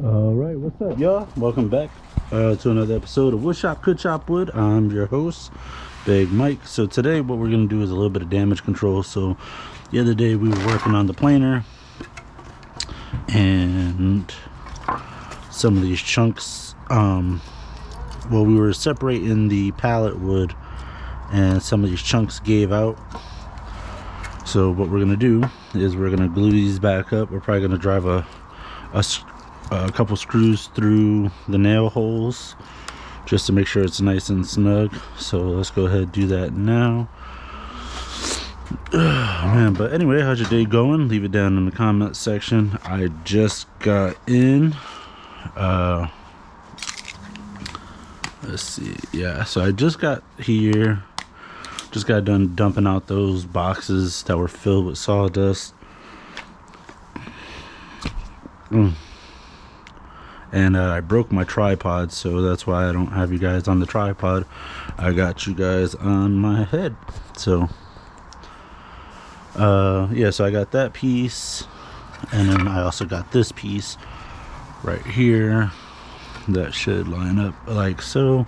All right, what's up, y'all? Welcome back to another episode of Wood Shop Could Chop Wood. I'm your host, Big Mike. So today what we're going to do is a little bit of damage control. So the other day we were working on the planer, and some of these chunks, well, we were separating the pallet wood, and some of these chunks gave out. So what we're going to do is we're going to glue these back up. We're probably going to drive a couple screws through the nail holes just to make sure it's nice and snug. So let's go ahead and do that now. Man, but anyway, how's your day going? Leave it down in the comment section. I just got in. Let's see. Yeah, so I just got here. Just got done dumping out those boxes that were filled with sawdust. And I broke my tripod, so that's why I don't have you guys on the tripod. I got you guys on my head. So yeah, so I got that piece, and then I also got this piece right here that should line up like so.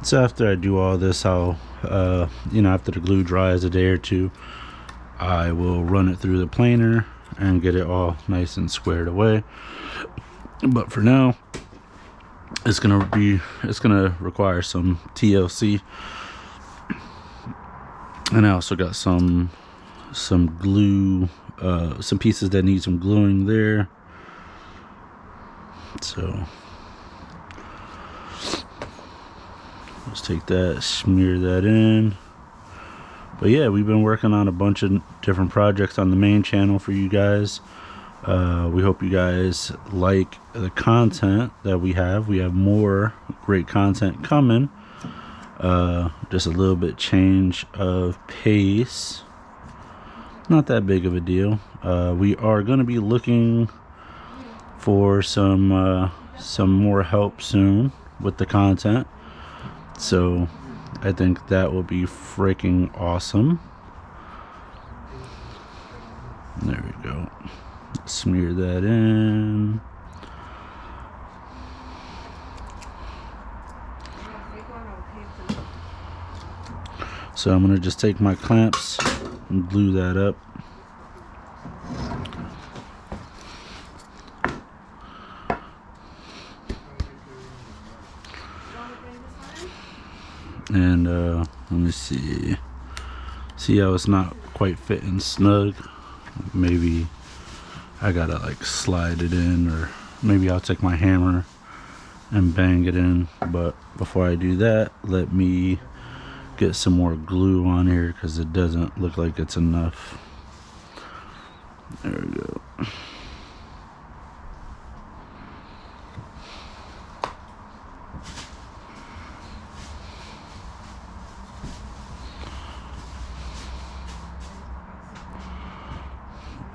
So after I do all this, I'll after the glue dries a day or two, I will run it through the planer and get it all nice and squared away. But for now, it's gonna require some TLC, and I also got some glue, some pieces that need some gluing there. So let's take that, smear that in. But yeah, we've been working on a bunch of different projects on the main channel for you guys. We hope you guys like the content that we have. We have more great content coming. Just a little bit change of pace. Not that big of a deal. We are going to be looking for some more help soon with the content. So I think that will be freaking awesome. There we go. Smear that in. So I'm gonna just take my clamps and glue that up. And let me see how it's not quite fitting snug. Maybe I gotta like slide it in, or maybe I'll take my hammer and bang it in. But before I do that, let me get some more glue on here because it doesn't look like it's enough. There we go.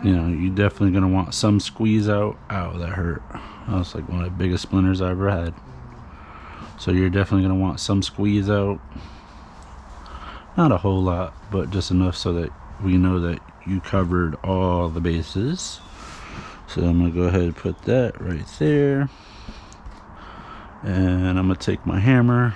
You know, you're definitely going to want some squeeze out. Ow, that hurt. That was like one of the biggest splinters I ever had. So you're definitely going to want some squeeze out. Not a whole lot, but just enough so that we know that you covered all the bases. So I'm going to go ahead and put that right there. And I'm going to take my hammer.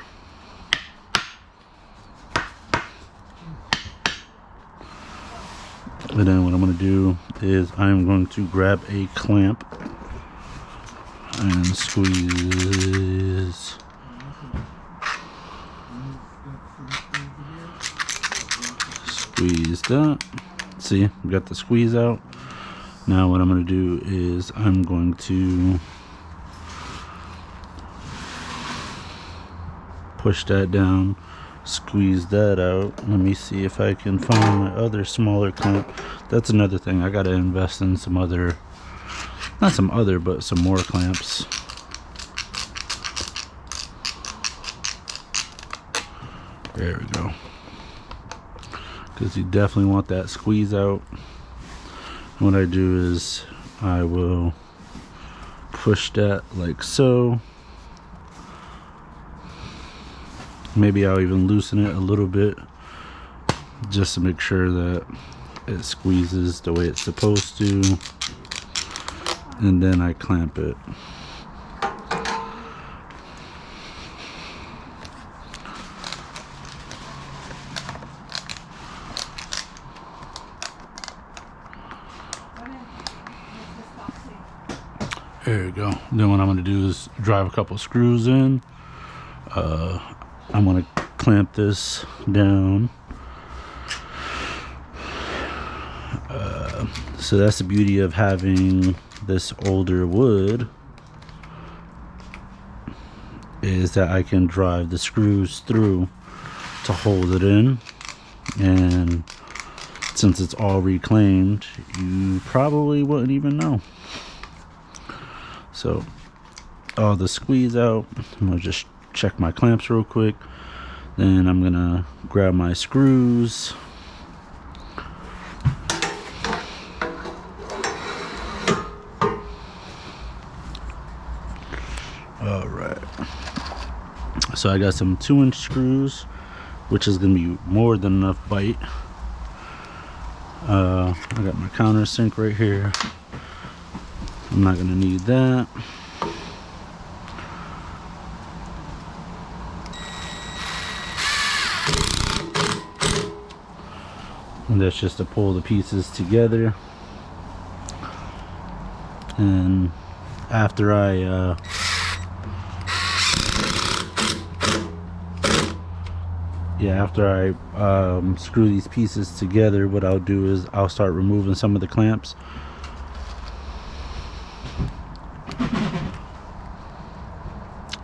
And then what I'm going to do is I'm going to grab a clamp and squeeze that. See, we got the squeeze out. Now what I'm going to do is I'm going to push that down, squeeze that out. Let me see if I can find my other smaller clamp. That's another thing, I gotta invest in some other, but some more clamps. There we go, because you definitely want that squeeze out. What I do is I will push that like so. Maybe I'll even loosen it a little bit just to make sure that it squeezes the way it's supposed to, and then I clamp it. There you go. Then what I'm going to do is drive a couple screws in. I'm going to clamp this down. So that's the beauty of having this older wood, is that I can drive the screws through to hold it in. And since it's all reclaimed, you probably wouldn't even know. So all the squeeze out. I'm gonna just check my clamps real quick. Then I'm gonna grab my screws. All right. So I got some 2-inch screws, which is gonna be more than enough bite. I got my countersink right here. I'm not gonna need that. And that's just to pull the pieces together. And after I screw these pieces together, what I'll do is I'll start removing some of the clamps.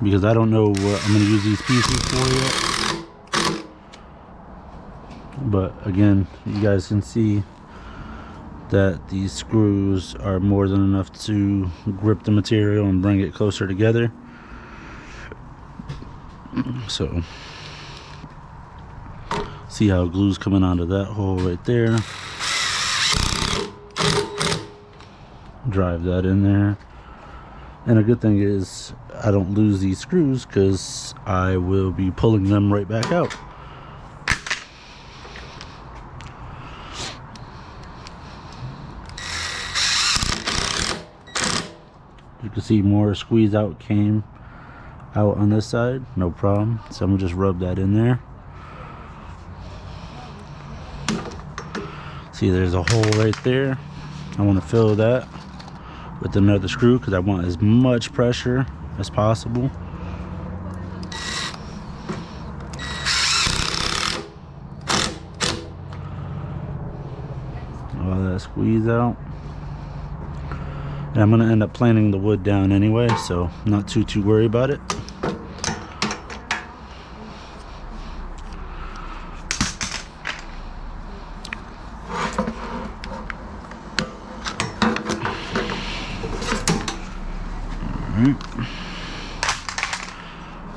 Because I don't know what I'm going to use these pieces for yet. But again, you guys can see that these screws are more than enough to grip the material and bring it closer together. So see how glue's coming onto that hole right there. Drive that in there. And a good thing is I don't lose these screws, because I will be pulling them right back out. You can see more squeeze out came out on this side, no problem. So I'm gonna just rub that in there. See, there's a hole right there. I want to fill that with another screw because I want as much pressure as possible. All that squeeze out. And I'm gonna end up planing the wood down anyway, so not too worried about it.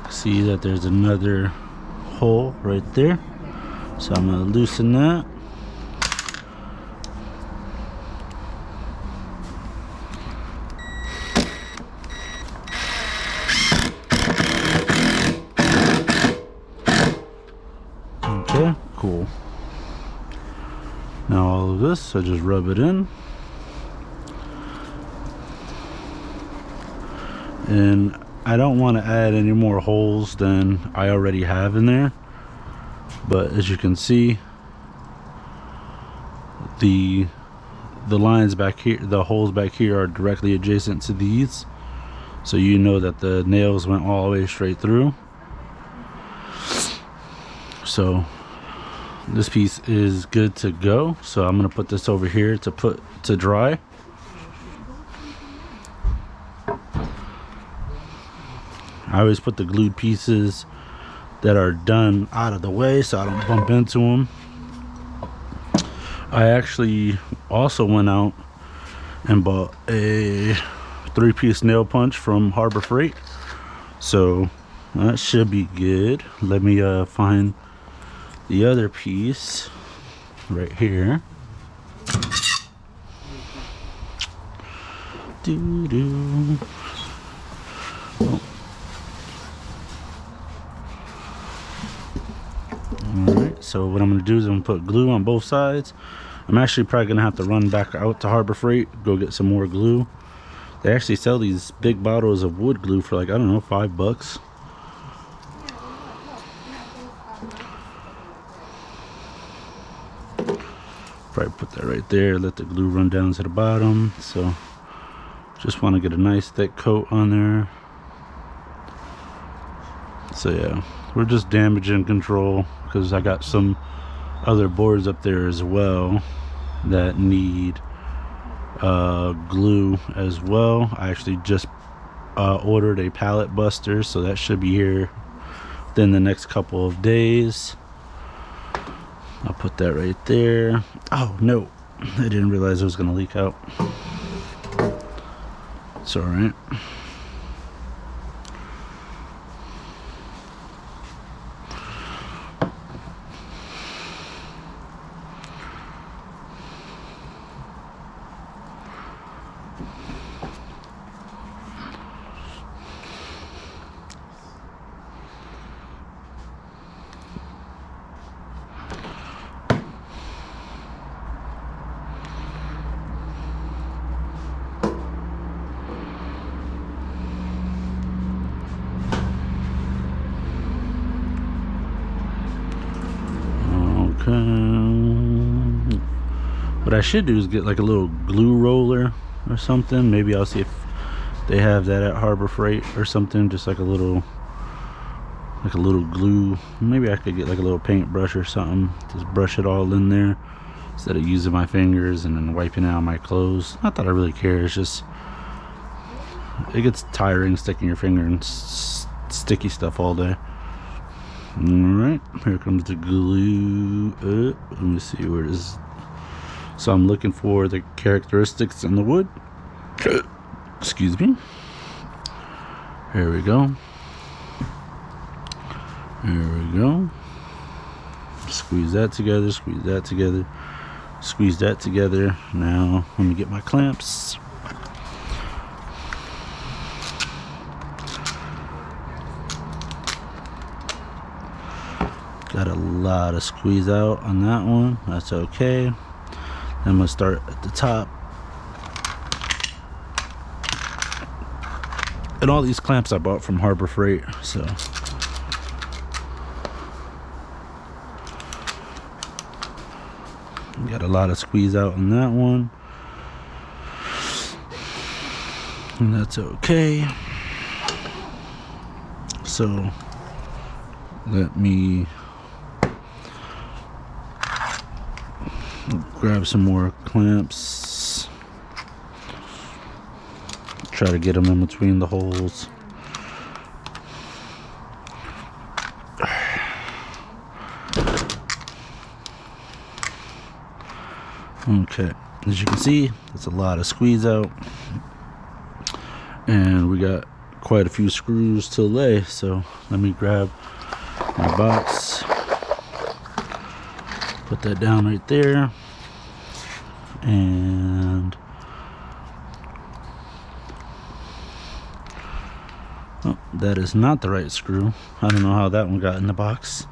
See that there's another hole right there, so I'm going to loosen that. Okay, cool. Now all of this, I just rub it in. And I don't want to add any more holes than I already have in there, but as you can see, the lines back here, the holes back here are directly adjacent to these, so you know that the nails went all the way straight through. So this piece is good to go, so I'm going to put this over here to dry. I always put the glued pieces that are done out of the way so I don't bump into them. I actually also went out and bought a 3-piece nail punch from Harbor Freight, so that should be good. Let me find the other piece right here. Oh. Alright, so what I'm going to do is I'm going to put glue on both sides. I'm actually probably going to have to run back out to Harbor Freight, go get some more glue. They actually sell these big bottles of wood glue for like, I don't know, $5. Probably put that right there, let the glue run down to the bottom. So Just want to get a nice thick coat on there. So yeah, we're just damage control because I got some other boards up there as well that need glue as well. I actually just ordered a pallet buster, so that should be here within the next couple of days. I'll put that right there. Oh no, I didn't realize it was gonna leak out. It's all right. What I should do is get like a little glue roller or something. Maybe I'll see if they have that at Harbor Freight or something. Just like a little glue. Maybe I could get like a little paintbrush or something. Just brush it all in there instead of using my fingers and then wiping out my clothes. Not that I really care. It's just it gets tiring sticking your finger in sticky stuff all day. Alright, here comes the glue. Let me see where it is. So I'm looking for the characteristics in the wood. Excuse me. Here we go. Here we go. Squeeze that together, squeeze that together, squeeze that together. Now let me get my clamps. Got a lot of squeeze out on that one. That's okay. I'm gonna start at the top. And all these clamps I bought from Harbor Freight, so got a lot of squeeze out on that one. And that's okay. So let me grab some more clamps. Try to get them in between the holes. Okay, as you can see, that's a lot of squeeze out. And we got quite a few screws to lay, so let me grab my box. Put that down right there. And oh, that is not the right screw. I don't know how that one got in the box.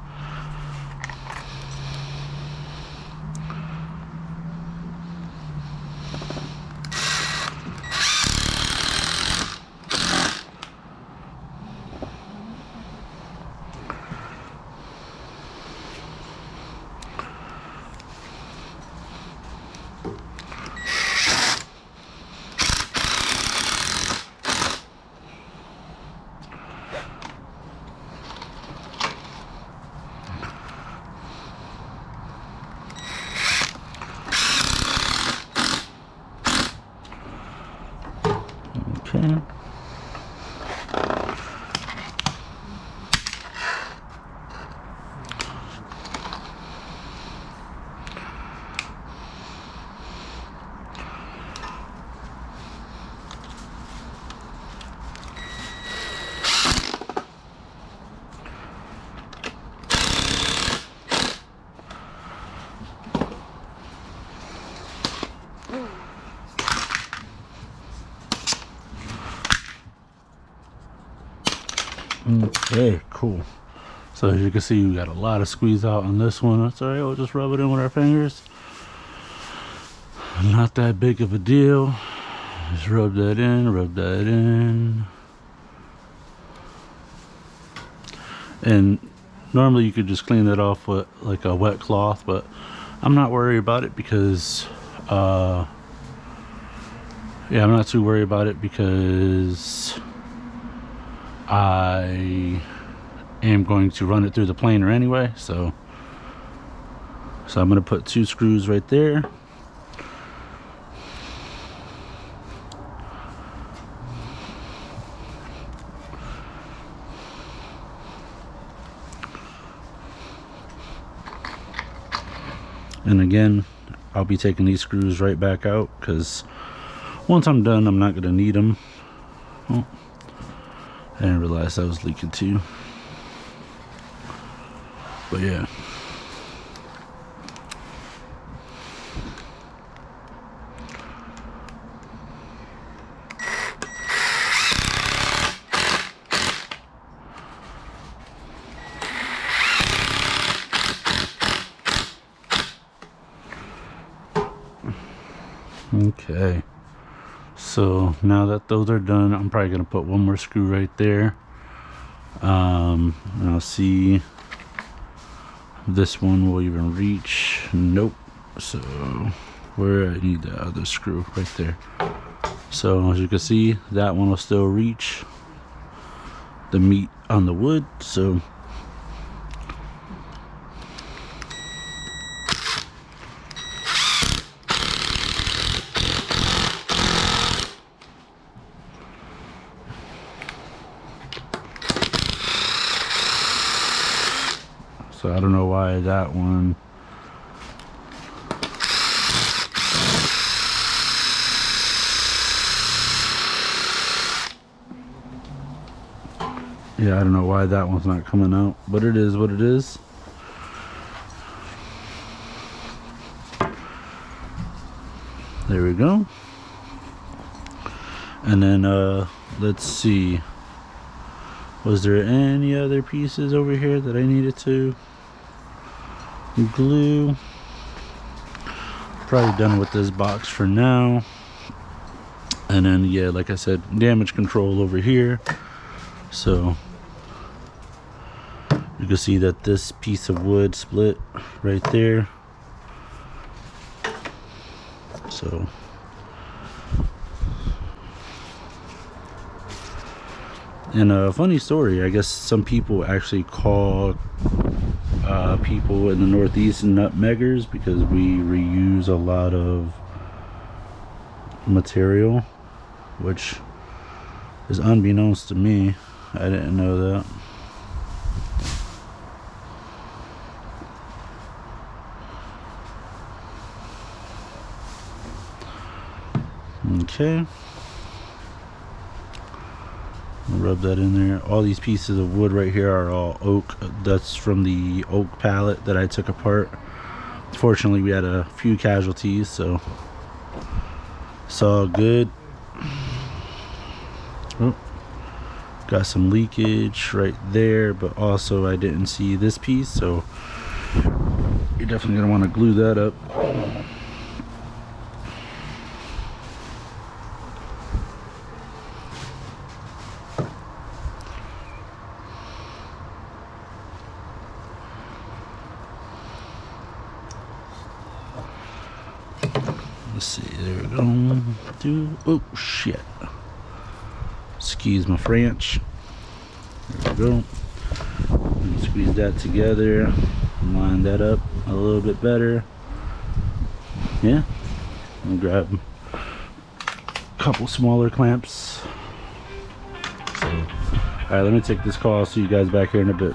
Okay. Okay, cool. So as you can see, we got a lot of squeeze out on this one. That's all right, we'll just rub it in with our fingers. Not that big of a deal. Just rub that in, rub that in. And normally you could just clean that off with like a wet cloth, but I'm not worried about it because yeah, I'm not too worried about it because I am going to run it through the planer anyway. So I'm going to put 2 screws right there. And again, I'll be taking these screws right back out because once I'm done, I'm not going to need them. Oh, I didn't realize that was leaking too. But yeah. Okay, so now that those are done, I'm probably gonna put one more screw right there, and I'll see if this one will even reach. Nope. So where I need the other screw right there. So as you can see, that one will still reach the meat on the wood. So I don't know why that one. Yeah, I don't know why that one's not coming out, but it is what it is. There we go. And then let's see. Was there any other pieces over here that I needed to glue? Probably done with this box for now. And then yeah, like I said, damage control over here. So you can see that this piece of wood split right there. So and a funny story, I guess some people actually call people in the Northeast nutmeggers because we reuse a lot of material, which is unbeknownst to me. I didn't know that. Okay, rub that in there. All these pieces of wood right here are all oak. That's from the oak pallet that I took apart. Fortunately, we had a few casualties, so it's all good. Oh, got some leakage right there, but also I didn't see this piece, so you're definitely gonna want to glue that up. Let's see, there we go. Oh shit. Excuse my French. There we go. Squeeze that together. Line that up a little bit better. Yeah. I'll grab a couple smaller clamps. So, alright, let me take this call. I'll see you guys back here in a bit.